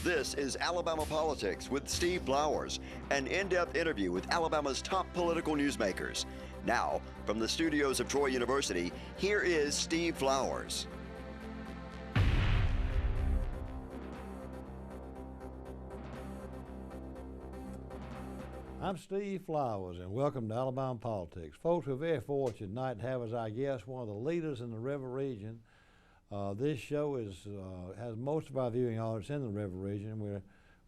This is Alabama Politics with Steve Flowers, an in-depth interview with Alabama's top political newsmakers. Now, from the studios of Troy University, here is Steve Flowers. I'm Steve Flowers, and welcome to Alabama Politics. Folks, we're very fortunate tonight to have as our guest one of the leaders in the river region. This show has most of our viewing audience in the river region. We're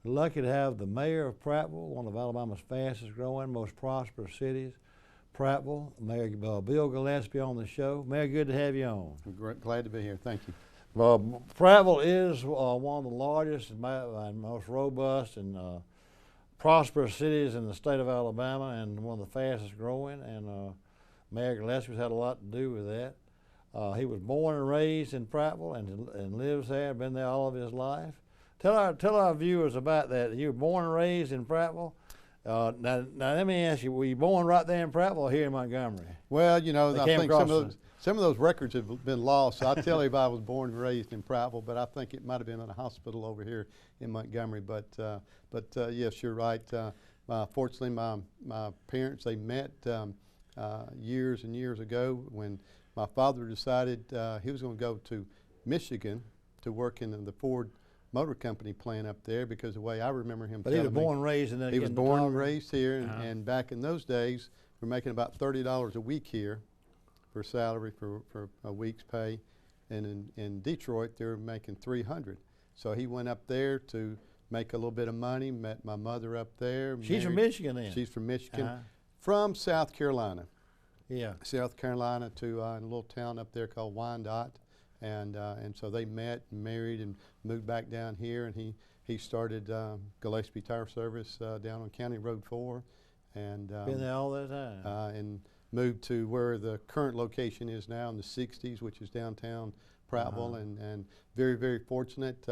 lucky to have the mayor of Prattville, one of Alabama's fastest growing, most prosperous cities, Prattville, Mayor Bill Gillespie on the show. Mayor, good to have you on. Glad to be here. Thank you. Prattville is one of the largest and most robust and prosperous cities in the state of Alabama, and one of the fastest growing, and Mayor Gillespie's had a lot to do with that. He was born and raised in Prattville and lives there, been there all of his life. Tell our viewers about that. You were born and raised in Prattville. Now let me ask you, were you born right there in Prattville or here in Montgomery? Well, you know, I think some of those records have been lost. So I tell you if I was born and raised in Prattville, but I think it might have been in a hospital over here in Montgomery. But yes, you're right. Fortunately, my parents, they met years and years ago when my father decided he was going to go to Michigan to work in the Ford Motor Company plant up there, because the way I remember him But he was born and raised in that. He was born and raised here, and back in those days, we're making about $30 a week here for salary for a week's pay, and in Detroit they were making $300. So he went up there to make a little bit of money, met my mother up there. She's from Michigan then? She's from Michigan, from South Carolina. Yeah. South Carolina to a little town up there called Wyandotte, and so they met and married and moved back down here, and he started Gillespie Tire Service down on County Road 4, and been there all that time. And moved to where the current location is now in the 60s, which is downtown Prattville, and very, very fortunate.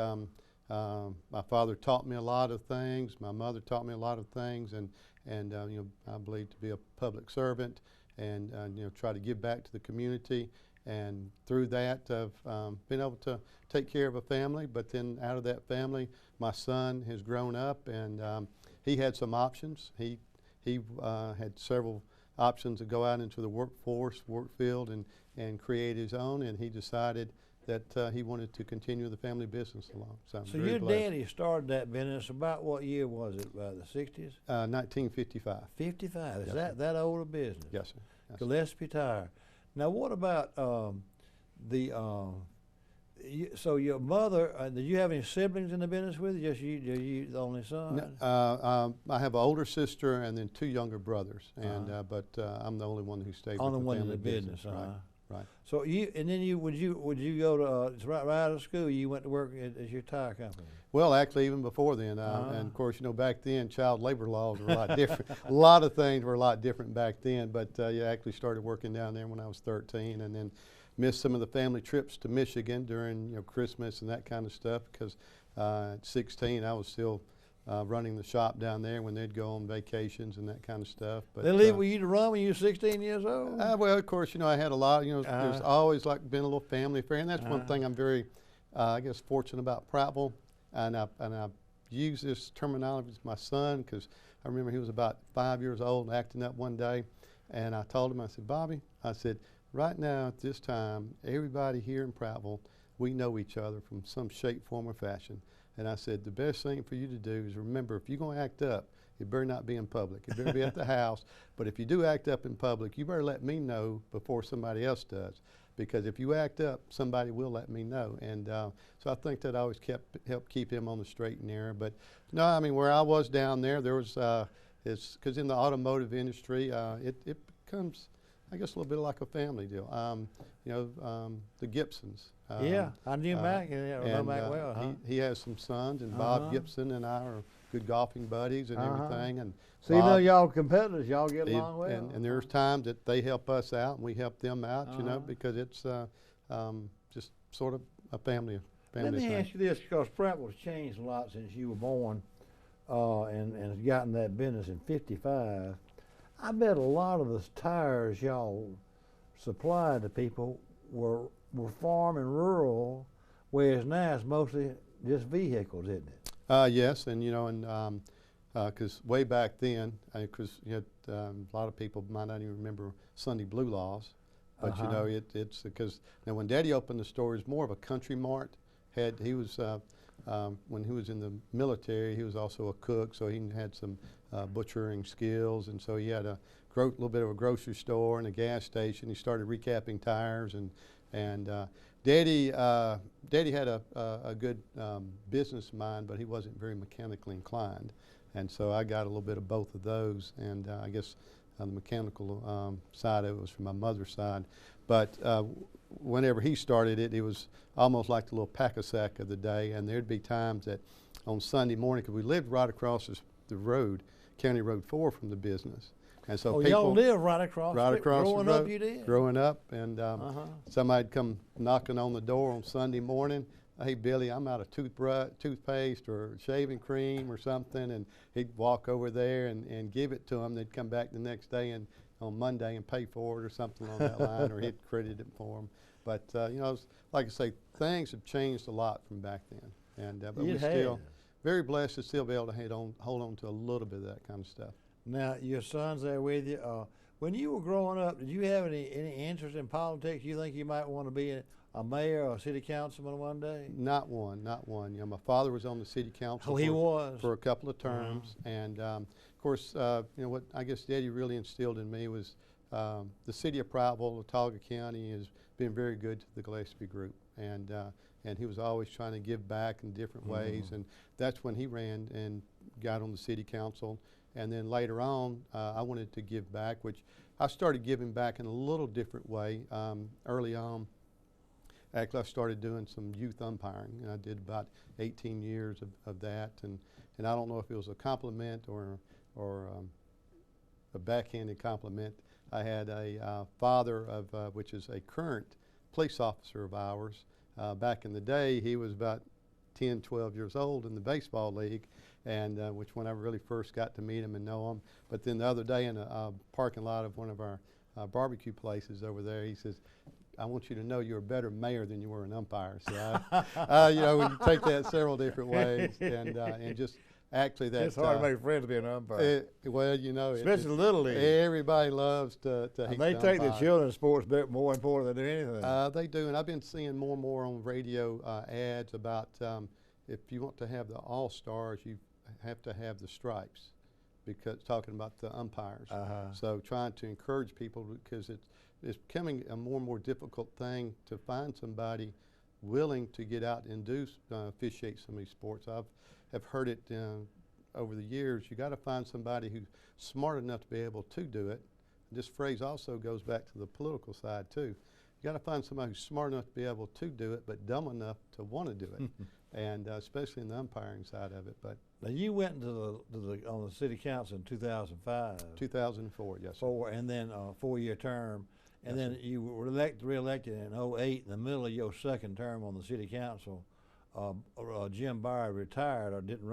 My father taught me a lot of things. My mother taught me a lot of things, and you know, I believe to be a public servant and you know, try to give back to the community. And through that, I've been able to take care of a family. But then out of that family, my son has grown up, and he had some options. He had several options to go out into the workforce, work field, and create his own. And he decided that he wanted to continue the family business along. So your daddy started that business about what year was it? About the 60s? 1955. 55. Is Yes, that old a business? Yes, sir. Yes, Gillespie Tire. Now, what about so your mother? Did you have any siblings in the business with you? Just you the only son? No, I have an older sister and then two younger brothers, and but I'm the only one who stayed with the family in the business. Right. So would you go to right out of school? You went to work at your tire company. Well, actually, even before then, and of course, you know, back then, child labor laws were a lot different. A lot of things were a lot different back then. But yeah, I actually started working down there when I was 13, and then missed some of the family trips to Michigan during Christmas and that kind of stuff, because at 16 I was still running the shop down there when they'd go on vacations and that kind of stuff. But they leave with you to run when you were 16 years old? Well, of course, I had a lot. There's always been a little family affair, and that's one thing I'm very, I guess, fortunate about Prattville. And I use this terminology with my son, because I remember he was about 5 years old and acting up one day, and I told him, I said, Bobby, I said, right now at this time, everybody here in Prattville, we know each other from some shape, form, or fashion. And I said, the best thing for you to do is remember, if you're going to act up, it better not be in public. It better be at the house. But if you do act up in public, you better let me know before somebody else does. Because if you act up, somebody will let me know. And so I think that always helped keep him on the straight and narrow. But no, I mean, where I was down there was, it's because in the automotive industry, it becomes, I guess, a little bit like a family deal. The Gibsons. Yeah, I knew Mac. I know Mac well. He has some sons, and Bob Gibson and I are good golfing buddies and everything. And so Bob, y'all competitors, y'all get along well. And there's times that they help us out and we help them out, because it's just sort of a family Let me thing. ask you this, because Prattville's changed a lot since you were born, and has gotten that business in '55. I bet a lot of the tires y'all supplied to people were farm and rural, whereas now it's mostly just vehicles, isn't it? Yes, and you know, and because way back then, because you had a lot of people might not even remember Sunday Blue Laws, but you know, it's because now when Daddy opened the store, it was more of a country mart. He was when he was in the military, he was also a cook, so he had some butchering skills, and so he had a little bit of a grocery store and a gas station. He started recapping tires, and Daddy had a good business mind, but he wasn't very mechanically inclined, and so I got a little bit of both of those, and I guess the mechanical side of it was from my mother's side. But whenever he started it, it was almost like the little pack-a-sack of the day, and there'd be times that on Sunday morning, because we lived right across the road, County Road 4 from the business. And so people, y'all live right across the road. Growing up, you did? Growing up, and somebody'd come knocking on the door on Sunday morning. Hey, Billy, I'm out of toothpaste or shaving cream or something, and he'd walk over there and give it to them. They'd come back the next day and on Monday and pay for it or something on that line, or he'd credit it for them. But you know, like I say, things have changed a lot from back then, and but we're still very blessed to still be able to hold on to a little bit of that kind of stuff. Now, your son's there with you. When you were growing up, did you have any interest in politics? You think you might want to be a mayor or a city councilman one day? Not one, not one. You know, my father was on the city council. Oh, he was for a couple of terms, and of course, you know what I guess Daddy really instilled in me was the city of Prattville, Watauga County, has been very good to the Gillespie group, and he was always trying to give back in different ways, and that's when he ran and got on the city council. And then later on, I wanted to give back, which I started giving back in a little different way. Early on, actually, I started doing some youth umpiring, and I did about 18 years of that. And I don't know if it was a compliment or a backhanded compliment. I had a father of which is a current police officer of ours. Back in the day, he was about 10, 12 years old in the baseball league, and which when I really first got to meet him and know him. But then the other day in a parking lot of one of our barbecue places over there, he says, I want you to know you're a better mayor than you were an umpire. So you know, we can take that several different ways, and just actually that. It's hard to make friends being an umpire. Well, you know, especially Little League. Everybody loves to and they take the children's sports more important than anything. They do, and I've been seeing more and more on radio ads about if you want to have the all-stars, you have to have the stripes, because talking about the umpires. So trying to encourage people, because it's becoming a more and more difficult thing to find somebody willing to get out and do officiate some of these sports. I've heard it over the years. You got to find somebody who's smart enough to be able to do it. This phrase also goes back to the political side too. You got to find somebody who's smart enough to be able to do it, but dumb enough to want to do it, and especially in the umpiring side of it. But now you went on the city council in 2005. 2004, yes. Sir. And then a 4-year term, and then you were re-elected in 2008 in the middle of your second term on the city council. Jim Byard retired or didn't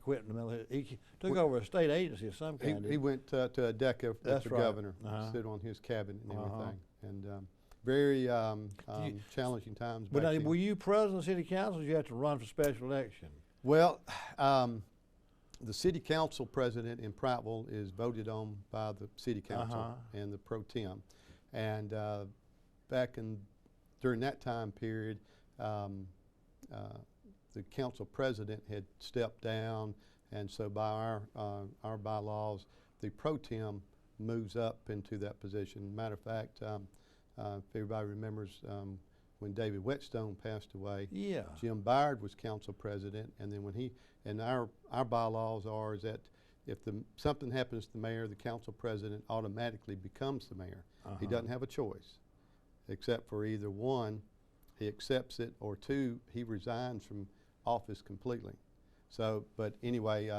quit in the middle. He took over a state agency of some kind. He went to ADECA with the governor, sit on his cabinet and everything, and very challenging times. But now, were you president of the city council, or did you have to run for special election? Well, the city council president in Prattville is voted on by the city council and the pro tem, and during that time period. The council president had stepped down, and so by our bylaws, the pro tem moves up into that position. Matter of fact, if everybody remembers when David Whetstone passed away, Jim Byard was council president, and then our bylaws are is that if something happens to the mayor, the council president automatically becomes the mayor. He doesn't have a choice, except for either one, he accepts it, or two, he resigns from office completely. So, but anyway,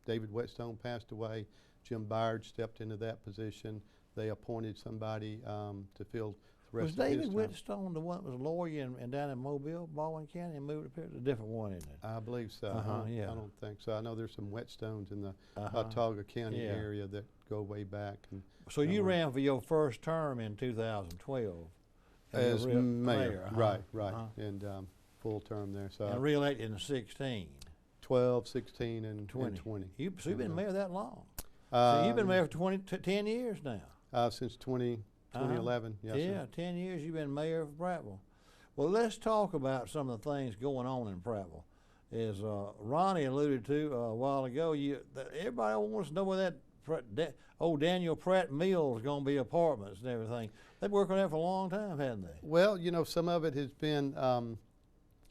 David Whetstone passed away. Jim Byard stepped into that position. They appointed somebody to fill the rest of his term. Was David Whetstone the one that was a lawyer and down in Mobile, Baldwin County, and moved up here? It's a different one, isn't it? I believe so. I don't think so. I know there's some Whetstones in the Watauga County area that go way back. So you ran for your first term in 2012. As mayor, right, and full term there. So and re-elected in 16. 12, 16, and 20. So you've been mayor that long? So Uh, you've been mayor for 10 years now? Since 2011, yes, Yeah, sir. 10 years you've been mayor of Prattville. Well, let's talk about some of the things going on in Prattville. As Ronnie alluded to a while ago, everybody wants to know where that old Daniel Pratt Mill is going to be, apartments and everything. They've worked on that for a long time, haven't they? Well, some of it has been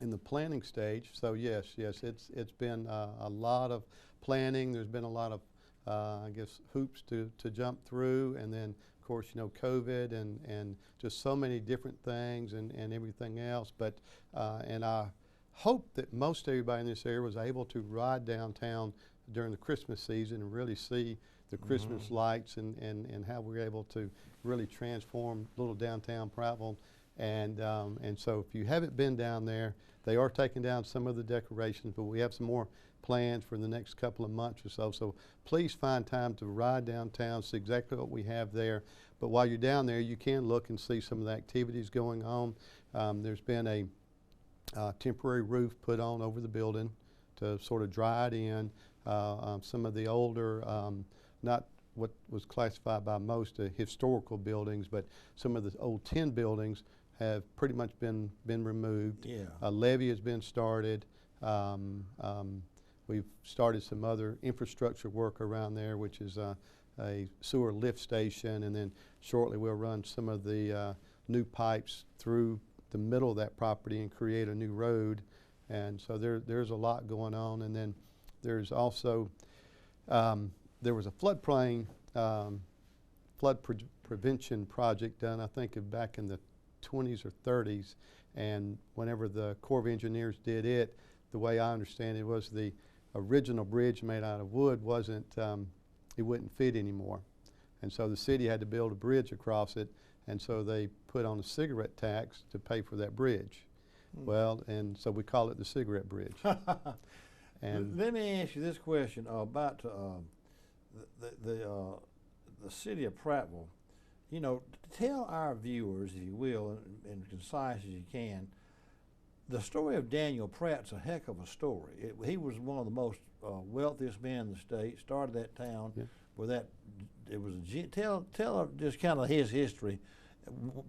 in the planning stage. So yes, it's been a lot of planning. There's been a lot of I guess hoops to jump through, and then of course COVID and just so many different things and everything else. But and I hope that most everybody in this area was able to ride downtown during the Christmas season and really see the Christmas lights and how we're able to really transform little downtown Prattville. And so if you haven't been down there, they are taking down some of the decorations, but we have some more plans for the next couple of months or so. So please find time to ride downtown, see exactly what we have there. But while you're down there, you can look and see some of the activities going on. There's been a temporary roof put on over the building to sort of dry it in. Some of the older, not what was classified by most historical buildings, but some of the old tin buildings have pretty much been removed. Yeah. A levee has been started. We've started some other infrastructure work around there, which is a sewer lift station, and then shortly we'll run some of the new pipes through the middle of that property and create a new road. And so there's a lot going on. And then there's also there was a floodplain prevention project done, I think, back in the 20s or 30s. And whenever the Corps of Engineers did it, the way I understand it was the original bridge made out of wood wasn't, it wouldn't fit anymore. And so the city had to build a bridge across it, and so they put on a cigarette tax to pay for that bridge. Well, and so we call it the cigarette bridge. And let me ask you this question about the city of Prattville. Tell our viewers, if you will, and concise as you can, the story of Daniel Pratt's a heck of a story. He was one of the most wealthiest men in the state. Started that town with that. It was tell just kind of his history,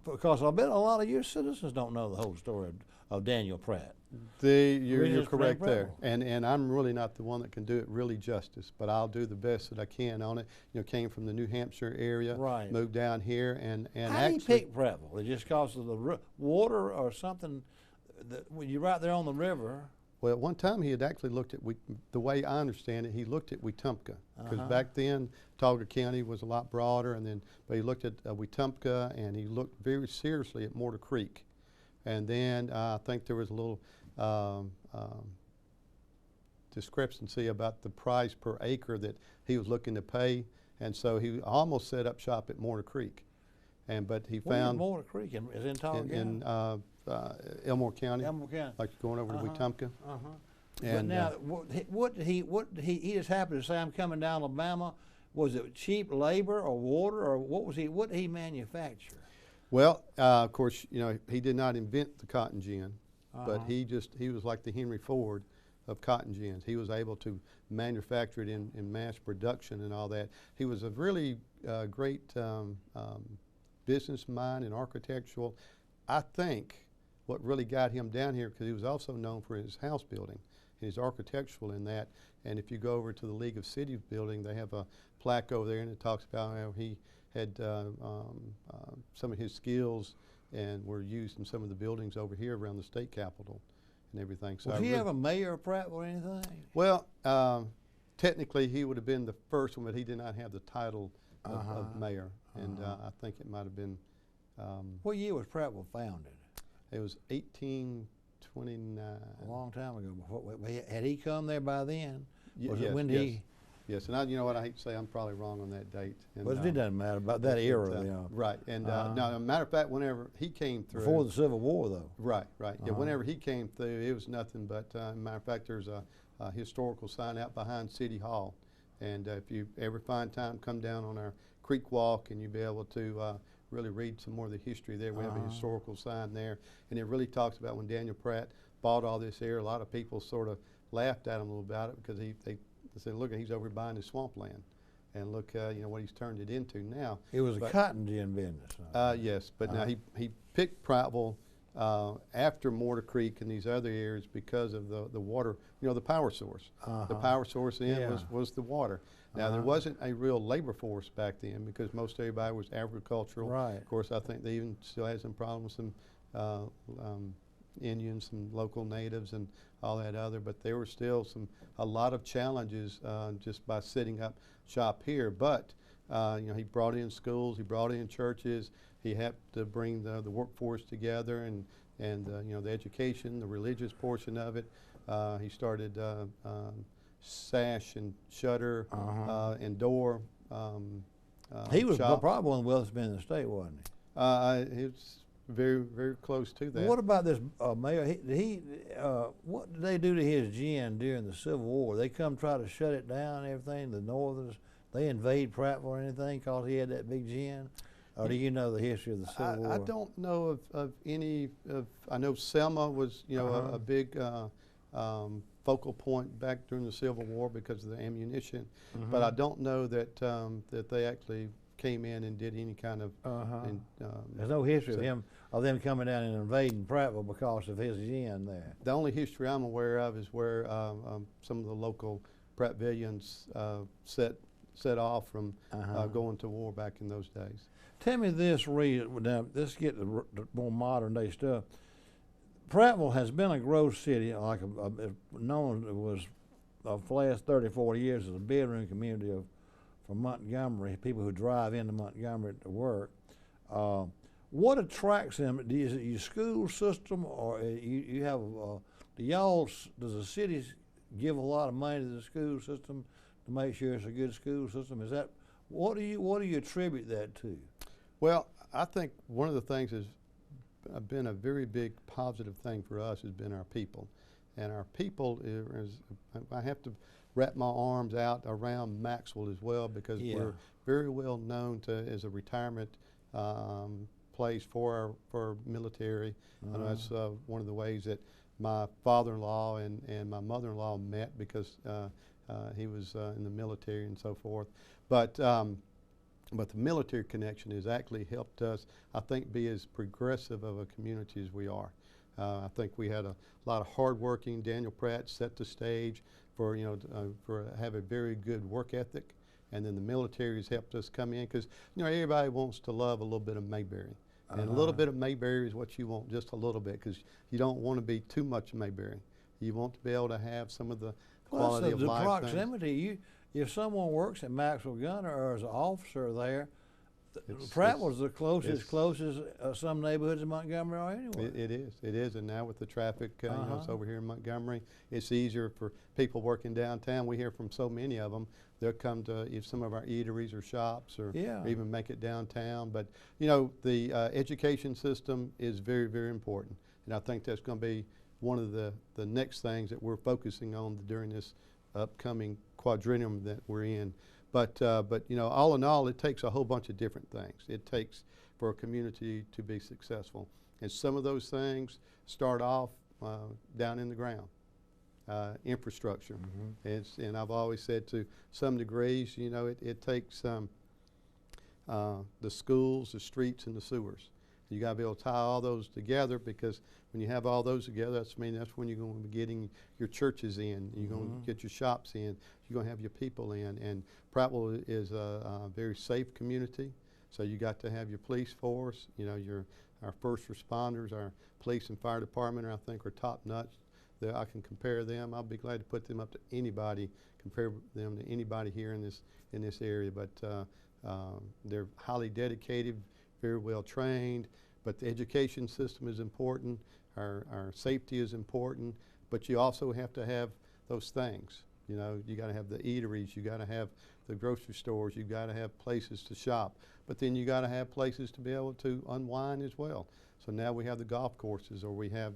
because I bet a lot of your citizens don't know the whole story of Daniel Pratt. You're correct there, and I'm really not the one that can do it really justice, but I'll do the best that I can on it. Came from the New Hampshire area, right? Moved down here, and how actually, did he pick Prattville? It just because of the water or something? When you're right there on the river. Well, at one time he had actually looked at, the way I understand it, he looked at Wetumpka, because back then Talladega County was a lot broader, but he looked at Wetumpka, and he looked very seriously at Mortar Creek. And then I think there was a little discrepancy about the price per acre that he was looking to pay, and so he almost set up shop at Mortar Creek. But he found Mortar Creek is in Talladega in Elmore County. Elmore County, like going over to Wetumpka. But now, what did he just happened to say? I'm coming down Alabama. Was it cheap labor or water, or what did he manufacture? Well, of course, he did not invent the cotton gin, but he was like the Henry Ford of cotton gins. He was able to manufacture it in mass production and all that. He was a really great business mind and architectural. I think what really got him down here, because he was also known for his house building and his architectural in that. And if you go over to the League of Cities building, they have a plaque over there, and it talks about how he had some of his skills and were used in some of the buildings over here around the state capitol and everything. So was he ever mayor of Prattville or anything? Well, technically he would have been the first one, but he did not have the title of mayor. And I think it might have been. What year was Prattville founded? It was 1829. A long time ago. Had he come there by then? Yes, and you know what, I hate to say I'm probably wrong on that date. And, but it doesn't matter about that era. Right, and now, as a matter of fact, whenever he came through. Before the Civil War, though. Right. Yeah, whenever he came through, it was nothing but, matter of fact, there's a historical sign out behind City Hall. And if you ever find time, come down on our creek walk, and you'll be able to really read some more of the history there. We have a historical sign there, and it really talks about when Daniel Pratt bought all this area. A lot of people sort of laughed at him a little about it because they said, look, he's over buying his swampland, and look, what he's turned it into now. It was a cotton gin business. Yes, but now he picked Prattville after Mortar Creek and these other areas because of the water, the power source. The power source then was the water. Now there wasn't a real labor force back then because most everybody was agricultural. Right. Of course, I think they even still had some problems with some Indians, some local natives, and all that other. But there were still a lot of challenges just by setting up shop here. But he brought in schools, he brought in churches, he helped to bring the workforce together, and the education, the religious portion of it. He started sash and shutter and door. He was shop. probably one of the wealthiest men in the state, wasn't he? He was very, very close to that. What about this mayor? What did they do to his gin during the Civil War? They come try to shut it down and everything. The Northerners, they invade Prattville or anything because he had that big gin? Or do you know the history of the Civil War? I don't know of any. I know Selma was, a big focal point back during the Civil War because of the ammunition, but I don't know that that they actually came in and did any kind of. There's no history of them coming down and invading Prattville because of his gin there. The only history I'm aware of is where some of the local Prattvilleans set off from going to war back in those days. Tell me this, Reed. Now let's get to the more modern day stuff. Prattville has been a growth city, like known it was for the last 30, 40 years as a bedroom community from Montgomery, people who drive into Montgomery to work. What attracts them? Is it your school system, or you have? Does the city give a lot of money to the school system to make sure it's a good school system? Is that what do you attribute that to? Well, I think one of the things has been a very big positive thing for us has been our people, and our people is I have to wrap my arms out around Maxwell as well because we're very well known as a retirement place for our military. And that's one of the ways that my father-in-law and my mother-in-law met because he was in the military and so forth. But the military connection has actually helped us, I think, be as progressive of a community as we are. I think we had a lot of hardworking. Daniel Pratt set the stage for have a very good work ethic, and then the military has helped us come in because everybody wants to love a little bit of Mayberry, and a little bit of Mayberry is what you want, just a little bit, because you don't want to be too much Mayberry. You want to be able to have some of the quality of life. The proximity. If someone works at Maxwell Gunner or as an officer there, Prattville's the closest some neighborhoods in Montgomery are anyway. It is, and now with the traffic, it's over here in Montgomery, it's easier for people working downtown. We hear from so many of them. They'll come to some of our eateries or shops or even make it downtown. But, the education system is very, very important, and I think that's going to be one of the next things that we're focusing on during this upcoming quadrennium that we're in. But all in all, it takes a whole bunch of different things. It takes for a community to be successful. And some of those things start off down in the ground, infrastructure. And I've always said to some degrees, it takes the schools, the streets, and the sewers. You got to be able to tie all those together because when you have all those together, that's when you're going to be getting your churches in, you're going to get your shops in, you're going to have your people in. And Prattville is a very safe community, so you got to have your police force, our first responders, our police and fire department I think are top notch. I can compare them. I'll be glad to put them up to anybody, compare them to anybody here in this area. But they're highly dedicated, very well trained, but the education system is important, our safety is important, but you also have to have those things. You got to have the eateries, you got to have the grocery stores, you got to have places to shop, but then you got to have places to be able to unwind as well. So now we have the golf courses, or we have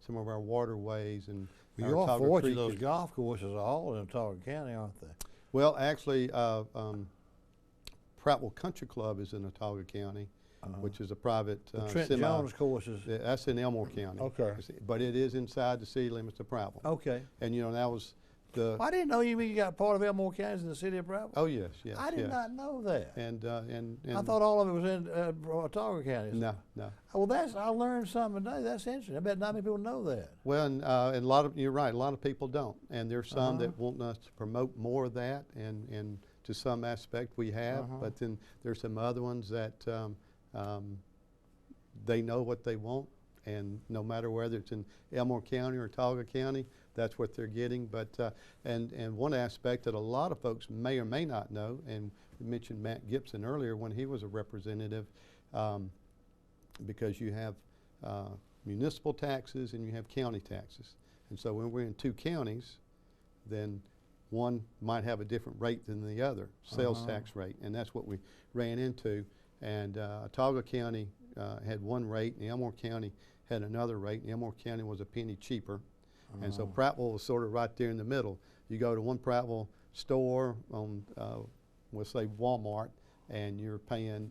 some of our waterways and you're all fortunate those golf courses are all in Autauga County, aren't they? Well, actually, Prattville Country Club is in Autauga County, which is a private The Trent semi. Jones course is. That's in Elmore County. Okay. But it is inside the city limits of Prattville. Okay. And you know, that was the. I didn't know you got part of Elmore County in the city of Prattville. Oh yes, yes. I did yes. not know that. And I thought all of it was in Watauga County. No, no. Well, I learned something today. That's interesting. I bet not many people know that. Well, and a lot of, you're right, a lot of people don't. And there's some that want us to promote more of that, and to some aspect we have, but then there's some other ones that they know what they want, and no matter whether it's in Elmore County or Watauga County, that's what they're getting. But and one aspect that a lot of folks may or may not know, and we mentioned Matt Gibson earlier when he was a representative, because you have municipal taxes and you have county taxes. And so when we're in two counties, then one might have a different rate than the other, sales tax rate, and that's what we ran into. And Watauga County had one rate, and Elmore County had another rate, and Elmore County was a penny cheaper. And so Prattville was sort of right there in the middle. You go to one Prattville store on, we'll say Walmart, and you're paying,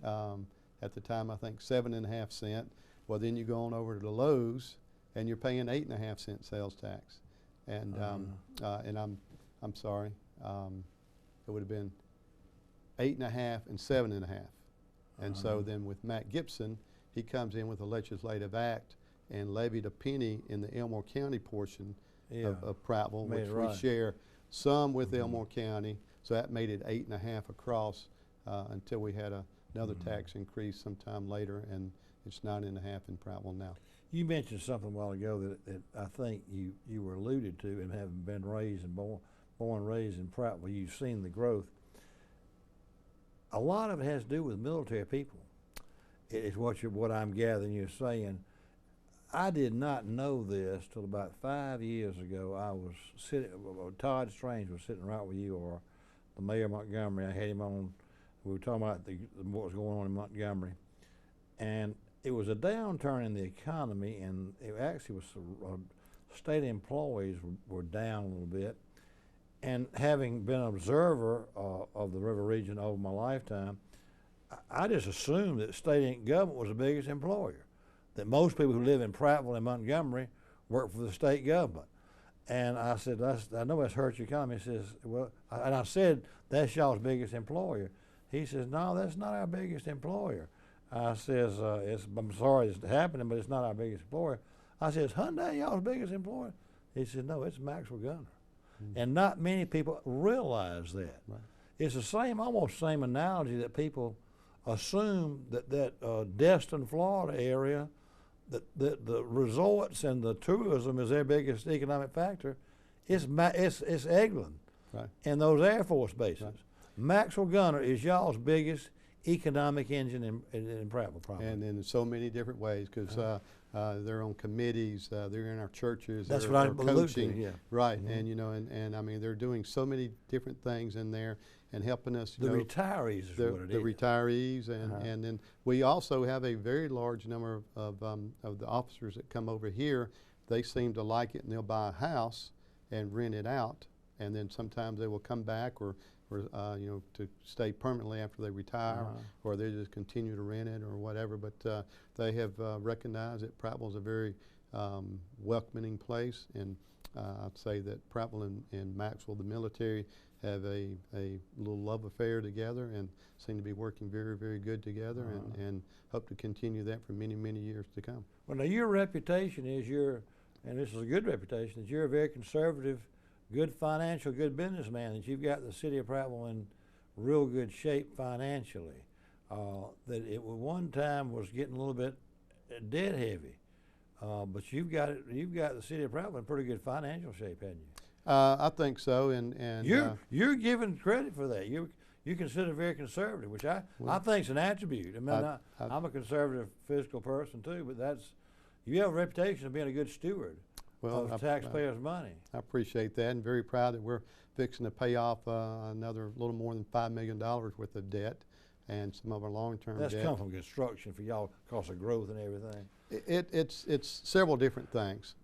at the time I think 7.5 cents. Well, then you go on over to the Lowe's, and you're paying 8.5 cent sales tax. And I'm sorry, it would have been 8.5 and 7.5. And so then with Matt Gibson, he comes in with a legislative act and levied a penny in the Elmore County portion of Prattville, which we share some with Elmore County. So that made it 8.5 across until we had another tax increase sometime later, and it's 9.5 in Prattville now. You mentioned something a while ago that I think you were alluded to, and having been raised and born and raised in Prattville, you've seen the growth. A lot of it has to do with military people. It's what I'm gathering you're saying. I did not know this till about 5 years ago. I was sitting, Todd Strange was sitting right where you are, the mayor of Montgomery. I had him on. We were talking about what was going on in Montgomery, and it was a downturn in the economy, and it actually was state employees were down a little bit. And having been an observer of the river region over my lifetime, I just assumed that state government was the biggest employer, that most people who live in Prattville and Montgomery work for the state government. And I said, I know that's hurt your economy. He says, well, and I said, that's y'all's biggest employer. He says, no, that's not our biggest employer. I says, I'm sorry it's happening, but it's not our biggest employer. I says, Hyundai y'all's biggest employer? He said, no, it's Maxwell Gunner. And not many people realize that. Right. It's the same, almost same analogy that people assume that Destin, Florida area, that the resorts and the tourism is their biggest economic factor. It's Eglin and those Air Force bases. Right. Maxwell Gunner is y'all's biggest economic engine in Prattville, probably. And in so many different ways, because they're on committees, they're in our churches. That's what I'm coaching, yeah. Right, and you know, and I mean, they're doing so many different things in there and helping us. The retirees is what it is. The retirees, and then we also have a very large number of the officers that come over here. They seem to like it, and they'll buy a house and rent it out, and then sometimes they will come back or you know, to stay permanently after they retire, or they just continue to rent it or whatever. But they have recognized that Prattville is a very welcoming place, and I'd say that Prattville and Maxwell, the military, have a little love affair together and seem to be working very, very good together, and hope to continue that for many, many years to come. Well, now your reputation is and this is a good reputation, that you're a very conservative, good financial, good businessman, that you've got the city of Prattville in real good shape financially. That it at one time was getting a little bit debt heavy, but you've got the city of Prattville in pretty good financial shape, haven't you? I think so, and you're given credit for that. You consider very conservative, which I think is an attribute. I mean, I'm a conservative fiscal person too, but you have a reputation of being a good steward of taxpayers' money. I appreciate that, and very proud that we're fixing to pay off another little more than $5 million worth of debt, and some of our long-term debt. That's come from construction for y'all because of growth and everything. It's several different things.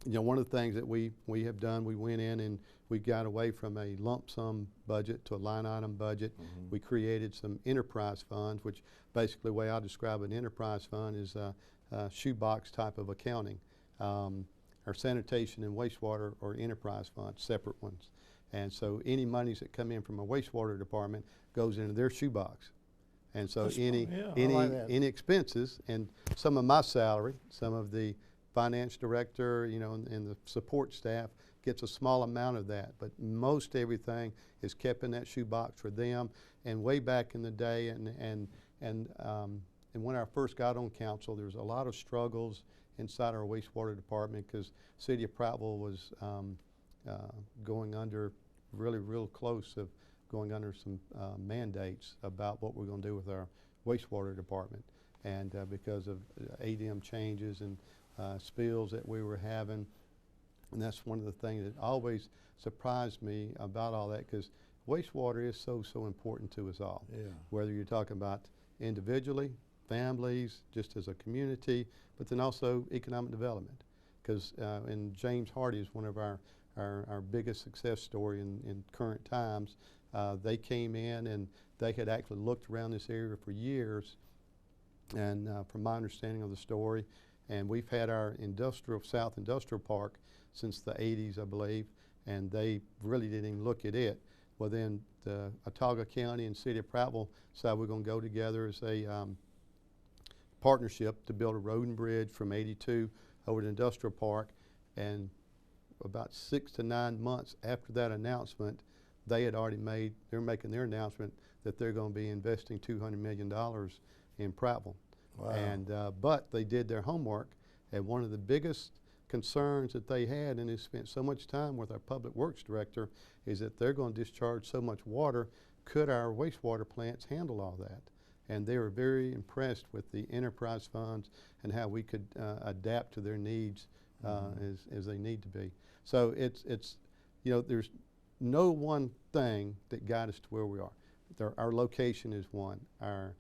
you know, one of the things that we have done, we went in and we got away from a lump sum budget to a line item budget. We created some enterprise funds, which basically the way I describe an enterprise fund is a shoebox type of accounting. Our sanitation and wastewater are enterprise funds, separate ones. And so any monies that come in from a wastewater department goes into their shoebox. And so any expenses and some of my salary, some of the finance director, you know, and the support staff gets a small amount of that, but most everything is kept in that shoebox for them. And way back in the day, and when I first got on council, there was a lot of struggles inside our wastewater department because City of Prattville was going under real close of going under some mandates about what we're going to do with our wastewater department, and because of ADM changes and spills that we were having. And that's one of the things that always surprised me about all that, because wastewater is so important to us all. Yeah. Whether you're talking about individually, families, just as a community, but then also economic development. Because and James Hardy is one of our biggest success story in current times. They came in and they had actually looked around this area for years, and from my understanding of the story, and we've had our South Industrial Park since the 80s, I believe, and they really didn't even look at it. Well, then the Autauga County and City of Prattville decided we're going to go together as a partnership to build a road and bridge from 82 over to Industrial Park. And about 6 to 9 months after that announcement, they had already they're making their announcement that they're going to be investing $200 million in Prattville. Wow. And but they did their homework, and one of the biggest concerns that they had, and they spent so much time with our public works director, is that they're going to discharge so much water. Could our wastewater plants handle all that? And they were very impressed with the enterprise funds and how we could adapt to their needs as they need to be. So it's you know, there's no one thing that got us to where we are. Our location is one, our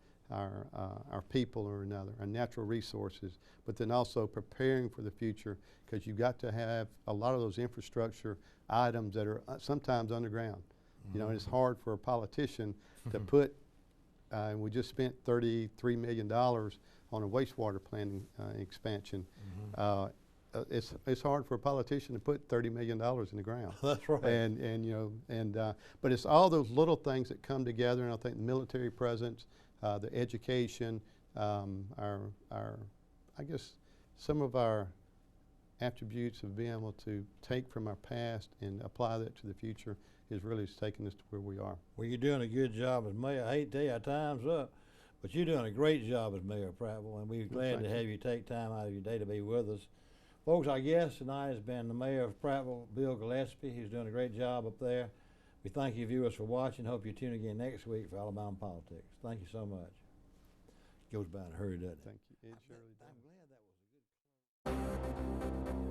people are another, our natural resources, but then also preparing for the future, because you've got to have a lot of those infrastructure items that are sometimes underground. You know, and it's hard for a politician to put, and we just spent $33 million on a wastewater plant expansion. It's hard for a politician to put $30 million in the ground. That's right. And you know, but it's all those little things that come together, and I think the military presence, the education, I guess some of our attributes of being able to take from our past and apply that to the future is really taking us to where we are. Well, you're doing a good job as mayor. I hate to tell you our time's up, but you're doing a great job as mayor of Prattville, and we're glad to have you take time out of your day to be with us. Folks, our guest tonight has been the mayor of Prattville, Bill Gillespie. He's doing a great job up there. We thank you viewers for watching. Hope you tune again next week for Alabama Politics. Thank you so much. Goes by in a hurry, doesn't it? Thank you. It surely does. I'm glad that was a good